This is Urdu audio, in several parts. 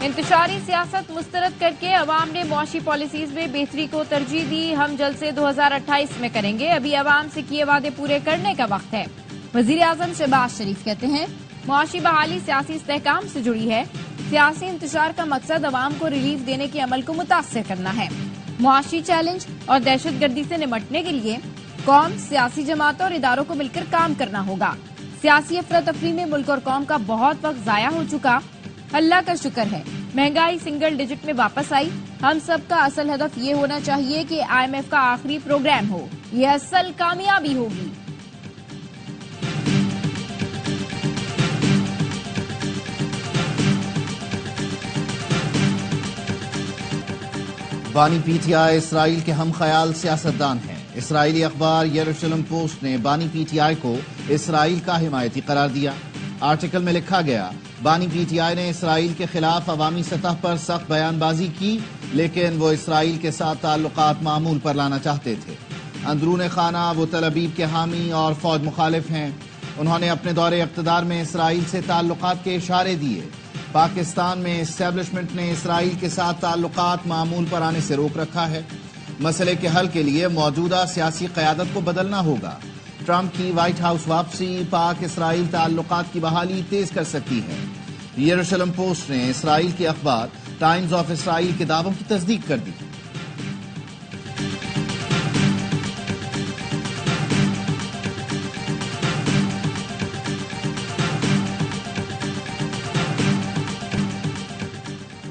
انتشاری سیاست مسترد کر کے عوام نے معاشی پالیسیز میں بہتری کو ترجیح دی. ہم جلسے 2028 میں کریں گے. ابھی عوام سے کیے وعدے پورے کرنے کا وقت ہے. وزیر اعظم شہباز شریف کہتے ہیں معاشی بحالی سیاسی استحکام سے جڑی ہے. سیاسی انتشار کا مقصد عوام کو ریلیف دینے کے عمل کو متاثر کرنا ہے. معاشی چیلنج اور دہشت گردی سے نمٹنے کے لیے قوم، سیاسی جماعتوں اور اداروں کو مل کر کام کرنا ہوگا. سیاسی افراتفری میں ملک اور قوم کا بہت وقت ضائع ہو چکا. اللہ کا شکر ہے مہنگائی سنگل ڈیجٹ میں واپس آئی. ہم سب کا اصل ہدف یہ ہونا چاہیے کہ IMF کا آخری پروگرام ہو. یہ اصل کامیابی ہوگی. بانی PTI اسرائیل کے ہم خیال سیاستدان ہیں. اسرائیلی اخبار یروشلم پوسٹ نے بانی PTI کو اسرائیل کا حمایتی قرار دیا. آرٹیکل میں لکھا گیا بانی PTI نے اسرائیل کے خلاف عوامی سطح پر سخت بیان بازی کی، لیکن وہ اسرائیل کے ساتھ تعلقات معمول پر لانا چاہتے تھے. اندرون خانہ وہ تل ابیب کے حامی اور فوج مخالف ہیں. انہوں نے اپنے دور اقتدار میں اسرائیل سے تعلقات کے اشارے دیے. پاکستان میں اسٹیبلشمنٹ نے اسرائیل کے ساتھ تعلقات معمول پر آنے سے روک رکھا ہے. مسئلے کے حل کے لیے موجودہ سیاسی قیادت کو بدلنا ہوگا. ٹرمپ کی وائٹ ہاؤس واپسی پاک اسرائیل تعلقات کی بحالی تیز کر سکتی ہے. یروشلم پوسٹ نے اسرائیل کے اخبار ٹائمز آف اسرائیل کے دعووں کی تصدیق کر دی.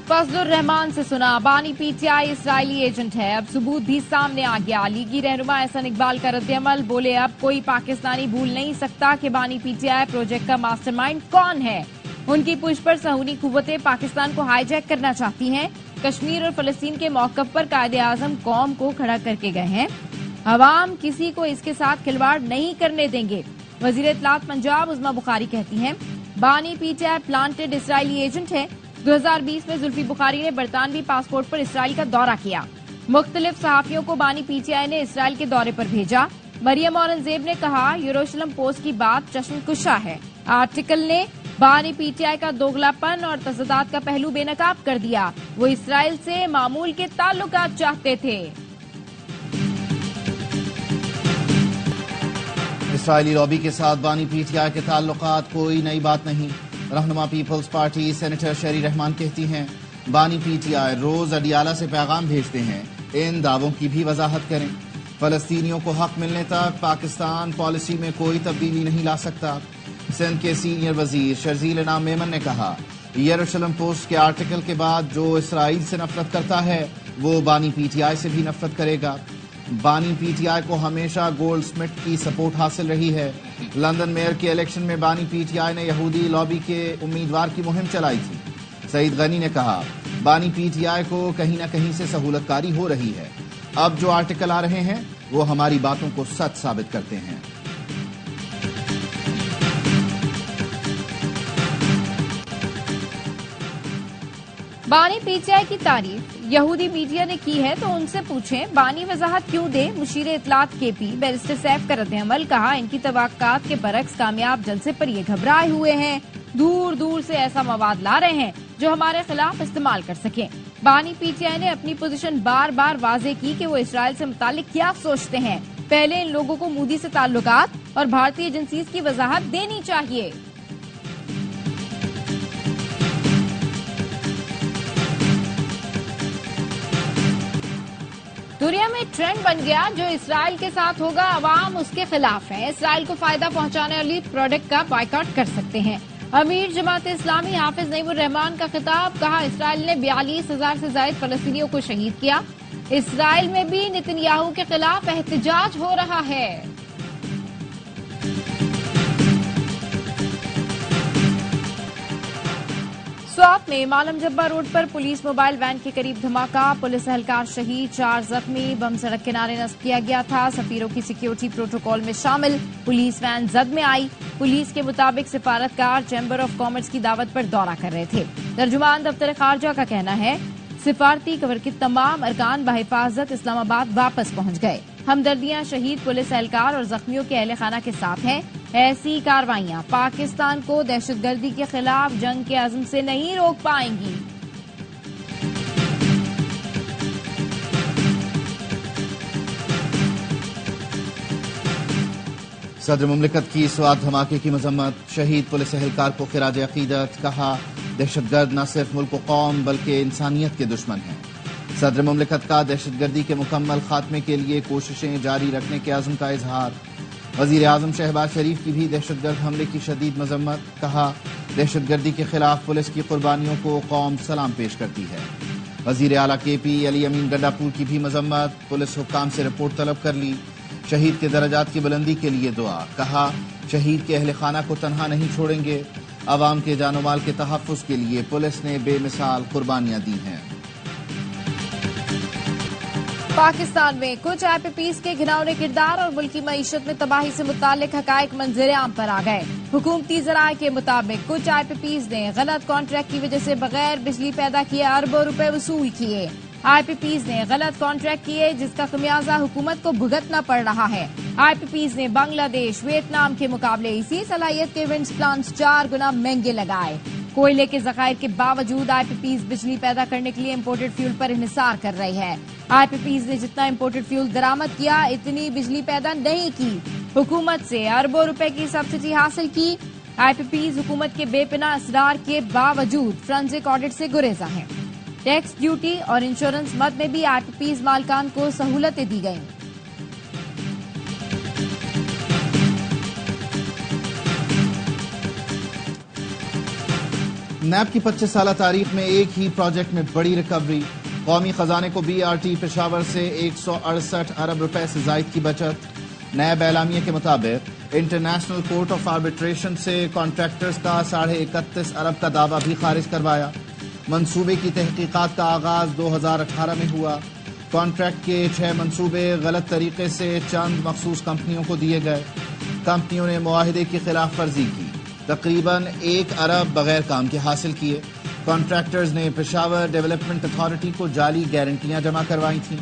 فضل الرحمان سے سنا بانی PTI اسرائیلی ایجنٹ ہے. اب ثبوت بھی سامنے آ گیا. لیگی رہنما احسن اقبال کا رد عمل. بولے اب کوئی پاکستانی بھول نہیں سکتا کہ بانی PTI پروجیکٹ کا ماسٹر مائنڈ کون ہے. ان کی پوچھ پر صہیونی قوتیں پاکستان کو ہائی جیک کرنا چاہتی ہیں. کشمیر اور فلسطین کے موقف پر قائد اعظم قوم کو کھڑا کر کے گئے ہیں. عوام کسی کو اس کے ساتھ کھلواڑ نہیں کرنے دیں گے. وزیر اطلاعات پنجاب عظمیٰ بخاری کہتی ہیں بانی PTI پلانٹڈ اسرائیلی ایجنٹ ہے. 2020 میں زلفی بخاری نے برطانوی پاسپورٹ پر اسرائیل کا دورہ کیا. مختلف صحافیوں کو بانی PTI نے اسرائیل کے دورے پر بھیجا. مریم اورنگزیب نے کہا یروشلم پوسٹ کی بات چشم کشا ہے. آرٹیکل نے بانی PTI کا دوگلاپن اور تضادات کا پہلو بے نقاب کر دیا. وہ اسرائیل سے معمول کے تعلقات چاہتے تھے. اسرائیلی لابی کے ساتھ بانی PTI کے تعلقات کوئی نئی بات نہیں. رہنما پیپلز پارٹی سینیٹر شیری رحمان کہتی ہیں بانی PTI روز اڈیالہ سے پیغام بھیجتے ہیں ان دعووں کی بھی وضاحت کریں. فلسطینیوں کو حق ملنے تک پاکستان پالیسی میں کوئی تبدیلی نہیں لا سکتا. سندھ کے سینئر وزیر شرزیل انعام میمن نے کہا یروشلم پوسٹ کے آرٹیکل کے بعد جو اسرائیل سے نفرت کرتا ہے وہ بانی PTI سے بھی نفرت کرے گا. بانی PTI کو ہمیشہ گولڈ سمتھ کی سپورٹ حاصل رہی ہے. لندن میئر کے الیکشن میں بانی PTI نے یہودی لابی کے امیدوار کی مہم چلائی تھی. سعید غنی نے کہا بانی PTI کو کہیں نہ کہیں سے سہولت کاری ہو رہی ہے. اب جو آرٹیکل آ رہے ہیں وہ ہماری باتوں کو سچ ثابت کرتے ہیں. بانی PTI کی تعریف یہودی میڈیا نے کی ہے تو ان سے پوچھیں بانی وضاحت کیوں دے. مشیر اطلاعات KP بیرسٹر سیف کا رد عمل. کہا ان کی توقعات کے برعکس کامیاب جلسے پر یہ گھبرائے ہوئے ہیں. دور دور سے ایسا مواد لا رہے ہیں جو ہمارے خلاف استعمال کر سکیں. بانی PTI نے اپنی پوزیشن بار بار واضح کی کہ وہ اسرائیل سے متعلق کیا سوچتے ہیں. پہلے ان لوگوں کو مودی سے تعلقات اور بھارتی ایجنسیز کی وضاحت دینی چاہیے. دنیا میں ٹرینڈ بن گیا جو اسرائیل کے ساتھ ہوگا عوام اس کے خلاف ہیں. اسرائیل کو فائدہ پہنچانے والی پروڈکٹ کا بائیکاٹ کر سکتے ہیں. امیر جماعت اسلامی حافظ نعیم الرحمان کا خطاب. کہا اسرائیل نے 42,000 سے زائد فلسطینیوں کو شہید کیا. اسرائیل میں بھی نتنیاہو کے خلاف احتجاج ہو رہا ہے. سوات میں معلم جبہ روڈ پر پولیس موبائل وین کے قریب دھماکہ. پولیس اہلکار شہید، 4 زخمی. بم سڑک کنارے نصب کیا گیا تھا. سفیروں کی سیکیورٹی پروٹوکول میں شامل. پولیس وین زد میں آئی. پولیس کے مطابق سفارتکار چیمبر آف کامرس کی دعوت پر دورہ کر رہے تھے. ترجمان دفتر خارجہ کا کہنا ہے سفارتی کور کے تمام ارکان بحفاظت اسلام آباد واپس پہنچ گئے. ہمدردیاں شہید پولیس اہلکار اور زخمیوں کے اہل خانہ کے ساتھ ہیں. ایسی کارروائیاں پاکستان کو دہشت گردی کے خلاف جنگ کے عزم سے نہیں روک پائیں گی. صدر مملکت کی سوات دھماکے کی مذمت، شہید پولیس اہلکار کو خراج عقیدت، کہا دہشت گرد نہ صرف ملک و قوم بلکہ انسانیت کے دشمن ہیں۔ صدر مملکت کا دہشت گردی کے مکمل خاتمے کے لیے کوششیں جاری رکھنے کے عزم کا اظہار۔ وزیر اعظم شہباز شریف کی بھی دہشت گرد حملے کی شدید مذمت، کہا دہشت گردی کے خلاف پولیس کی قربانیوں کو قوم سلام پیش کرتی ہے۔ وزیر اعلیٰ کے پی علی امین گڈا پور کی بھی مذمت، پولیس حکام سے رپورٹ طلب کر لی، شہید کے درجات کی بلندی کے لیے دعا، کہا شہید کے اہل خانہ کو تنہا نہیں چھوڑیں گے، عوام کے جان و مال کے تحفظ کے لیے پولیس نے بے مثال قربانیاں دی ہیں۔ پاکستان میں کچھ آئی پی پیز کے گھناؤنے کردار اور ملکی معیشت میں تباہی سے متعلق حقائق منظر عام پر آ گئے۔ حکومتی ذرائع کے مطابق کچھ آئی پی پیز نے غلط کانٹریکٹ کی وجہ سے بغیر بجلی پیدا کیے اربوں روپے وصول کیے۔ آئی پی پیز نے غلط کانٹریکٹ کیے جس کا خمیازہ حکومت کو بھگتنا پڑ رہا ہے۔ آئی پی پیز نے بنگلہ دیش، ویتنام کے مقابلے اسی صلاحیت کے ونڈ پلانٹس 4 گنا مہنگے لگائے۔ کوئلے کے ذخائر کے باوجود آئی پی پیز بجلی پیدا کرنے کے لیے امپورٹڈ فیول پر انحصار کر رہی ہے۔ آئی پی پیز نے جتنا امپورٹڈ فیول درآمد کیا اتنی بجلی پیدا نہیں کی۔ حکومت سے اربوں روپے کی سبسڈی حاصل کی۔ آئی پی پیز حکومت کے بے پناہ اصرار کے باوجود فرنزک آڈٹ سے گریزاں ہیں۔ ٹیکس، ڈیوٹی اور انشورنس مد میں بھی آئی پی پیز مالکان کو سہولتیں دی گئیں۔ نیب کی 25 سالہ تاریخ میں ایک ہی پروجیکٹ میں بڑی ریکوری، قومی خزانے کو بی آر ٹی پشاور سے 168 ارب روپے سے زائد کی بچت۔ نیب اعلامیے کے مطابق انٹرنیشنل کورٹ آف آربیٹریشن سے کانٹریکٹرز کا 31.5 ارب کا دعویٰ بھی خارج کروایا۔ منصوبے کی تحقیقات کا آغاز 2018 میں ہوا۔ کانٹریکٹ کے 6 منصوبے غلط طریقے سے چند مخصوص کمپنیوں کو دیے گئے۔ کمپنیوں نے معاہدے کی خلاف ورزی کی، تقریباً 1 ارب بغیر کام کے حاصل کیے۔ کانٹریکٹرز نے پشاور ڈیولپمنٹ اتھارٹی کو جعلی گارنٹیاں جمع کروائی تھیں۔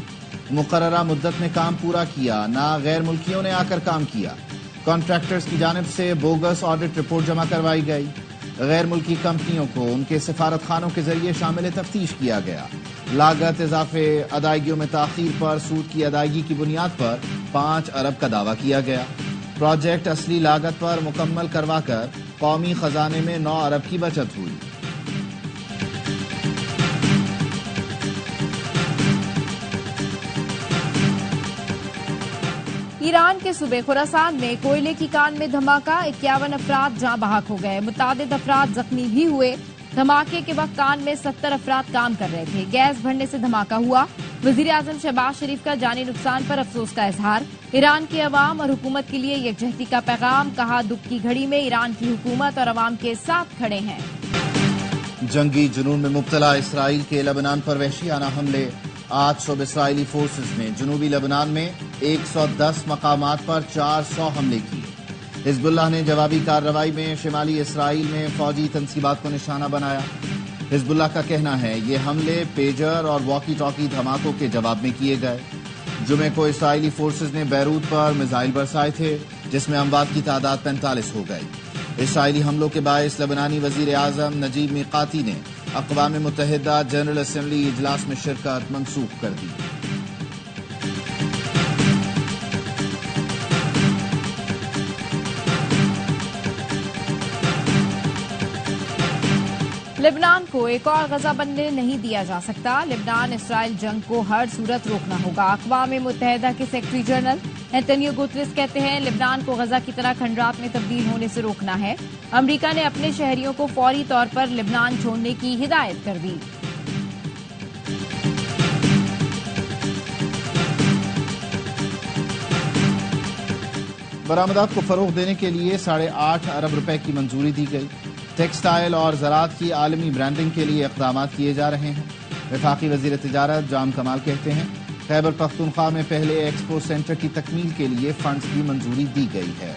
مقررہ مدت میں کام پورا کیا نہ غیر ملکیوں نے آ کر کام کیا۔ کانٹریکٹرز کی جانب سے بوگس آڈٹ رپورٹ جمع کروائی گئی۔ غیر ملکی کمپنیوں کو ان کے سفارت خانوں کے ذریعے شامل تفتیش کیا گیا۔ لاگت اضافے ادائیگیوں میں تاخیر پر سود کی ادائیگی کی بنیاد پر 5 ارب کا دعویٰ کیا گیا۔ پروجیکٹ اصلی لاگت پر مکمل کروا کر قومی خزانے میں 9 ارب کی بچت ہوئی۔ ایران کے صوبے خراسان میں کوئلے کی کان میں دھماکہ، 51 افراد جاں بحق ہو گئے، متعدد افراد زخمی بھی ہوئے۔ دھماکے کے وقت کان میں 70 افراد کام کر رہے تھے۔ گیس بھرنے سے دھماکہ ہوا۔ وزیر اعظم شہباز شریف کا جانی نقصان پر افسوس کا اظہار۔ ایران کے عوام اور حکومت کے لیے یکجہتی کا پیغام، کہا دکھ کی گھڑی میں ایران کی حکومت اور عوام کے ساتھ کھڑے ہیں۔ جنگی جنون میں مبتلا اسرائیل کے لبنان پر وحشیانہ حملے۔ 8 صبح اسرائیلی فورسز نے جنوبی لبنان میں 110 مقامات پر 400 حملے کیے۔ حزب اللہ نے جوابی کارروائی میں شمالی اسرائیل میں فوجی تنصیبات کو نشانہ بنایا۔ حزب اللہ کا کہنا ہے یہ حملے پیجر اور واکی ٹاکی دھماکوں کے جواب میں کیے گئے۔ جمعے کو اسرائیلی فورسز نے بیروت پر میزائل برسائے تھے جس میں اموات کی تعداد 45 ہو گئی۔ اسرائیلی حملوں کے باعث لبنانی وزیر اعظم نجیب میقاتی نے اقوام متحدہ جنرل اسمبلی اجلاس میں شرکت منسوخ کر دی۔ لبنان کو ایک اور غزہ بننے نہیں دیا جا سکتا۔ لبنان اسرائیل جنگ کو ہر صورت روکنا ہوگا۔ اقوام متحدہ کے سیکرٹری جنرل اینٹونیو گوتریس کہتے ہیں لبنان کو غزہ کی طرح کھنڈرات میں تبدیل ہونے سے روکنا ہے۔ امریکہ نے اپنے شہریوں کو فوری طور پر لبنان چھوڑنے کی ہدایت کر دی۔ برآمدات کو فروغ دینے کے لیے 8.5 ارب روپے کی منظوری دی گئی۔ ٹیکسٹائل اور زراعت کی عالمی برانڈنگ کے لیے اقدامات کیے جا رہے ہیں۔ وفاقی وزیر تجارت جام کمال کہتے ہیں خیبر پختونخوا میں پہلے ایکسپو سینٹر کی تکمیل کے لیے فنڈز کی منظوری دی گئی ہے۔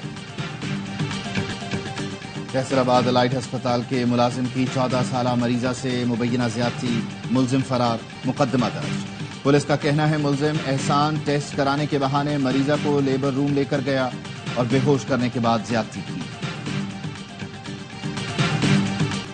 کیسر آباد الائٹ ہسپتال کے ملازم کی 14 سالہ مریضہ سے مبینہ زیادتی، ملزم فرار، مقدمہ درج۔ پولیس کا کہنا ہے ملزم احسان ٹیسٹ کرانے کے بہانے مریضہ کو لیبر روم لے کر گیا اور بے ہوش کرنے کے بعد زیادتی کی۔